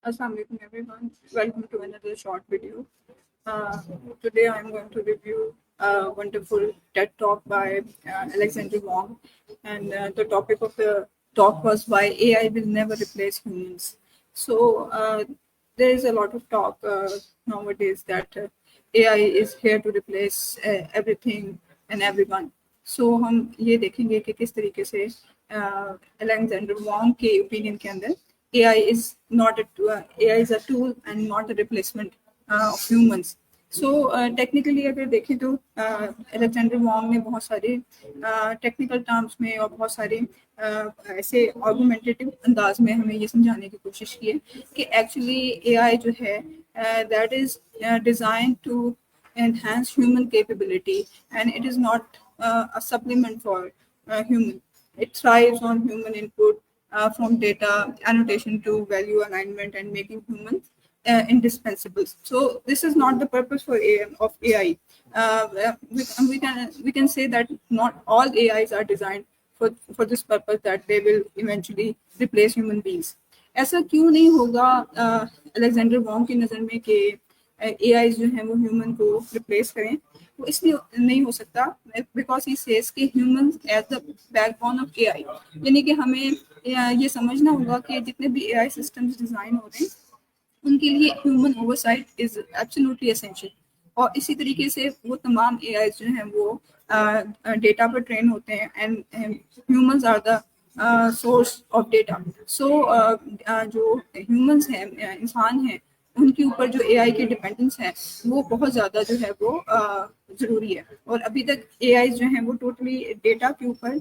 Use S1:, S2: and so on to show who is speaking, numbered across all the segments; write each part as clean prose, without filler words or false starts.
S1: Assalamualaikum everyone. Welcome to another short video. Uh, Today I'm going to review a wonderful TED talk by Alexander Wong, and the topic of the talk was why AI will never replace humans. So there is a lot of talk nowadays that AI is here to replace everything and everyone. So हम ये देखेंगे कि किस तरीके से Alexander Wong के opinion के अंदर AI is not AI is a tool and not a replacement of humans. So technically अगर देखें तो अलेक्जेंडर वॉन्ग ने बहुत सारे टेक्निकल टर्म्स में और बहुत सारे ऐसे आर्गुमेंटेटिव अंदाज में हमें ये समझाने की कोशिश की है कि एक्चुअली AI जो है that is design to enhance human capability, and it is not a supplement for human. It thrives on human input, from data annotation to value alignment and making humans indispensable. So this is not the purpose for of AI. We can say that not all AIs are designed for this purpose, that they will eventually replace human beings. ऐसा क्यों नहीं होगा Alexander Wong की नज़र में कि AI जो है वो ह्यूमन को रिप्लेस करें? वो इसलिए नहीं हो सकता बिकॉज ही सेज कि humans as the backbone of AI, यानी कि हमें ये समझना होगा कि जितने भी एआई सिस्टम्स डिज़ाइन हो रहे हैं उनके लिए human oversight is absolutely essential. और इसी तरीके से वो तमाम एआई जो हैं वो डेटा पर ट्रेन होते हैं, and humans are the source of data. So जो ह्यूमंस हैं, इंसान हैं, उनके ऊपर जो एआई की डिपेंडेंस है वो बहुत ज़्यादा जो है वो ज़रूरी है। और अभी तक एआई जो है वो टोटली डेटा के ऊपर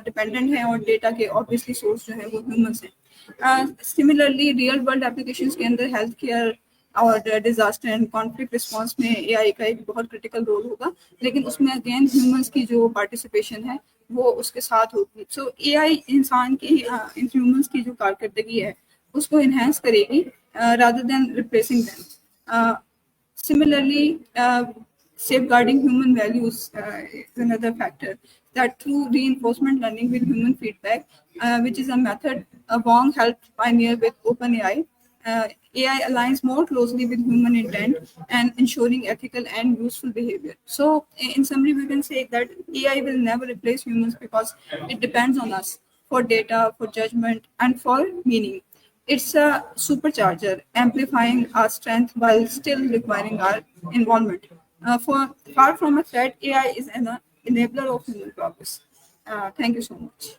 S1: डिपेंडेंट है, और डेटा के ऑब्वियसली सोर्स जो है वो ह्यूमंस हैं। सिमिलरली रियल वर्ल्ड एप्लीकेशंस के अंदर हेल्थ केयर और डिजास्टर एंड कॉन्फ्लिक्ट रिस्पांस में एआई का एक बहुत क्रिटिकल रोल होगा, लेकिन उसमें अगेन ह्यूमंस की जो पार्टिसिपेशन है वो उसके साथ होगी। सो एआई इंसान की ह्यूमंस की जो कारकर्दगी है उसको इन्हेंस करेगी rather than replacing them. Similarly, safeguarding human values is another factor, that through reinforcement learning with human feedback, which is a method Wong helped pioneer with OpenAI, AI aligns more closely with human intent and ensuring ethical and useful behavior. So, in summary, we can say that AI will never replace humans because it depends on us for data, for judgment, and for meaning. It's a supercharger, amplifying our strength while still requiring our involvement. Far from a threat, AI is an enabler of human progress. Thank you so much.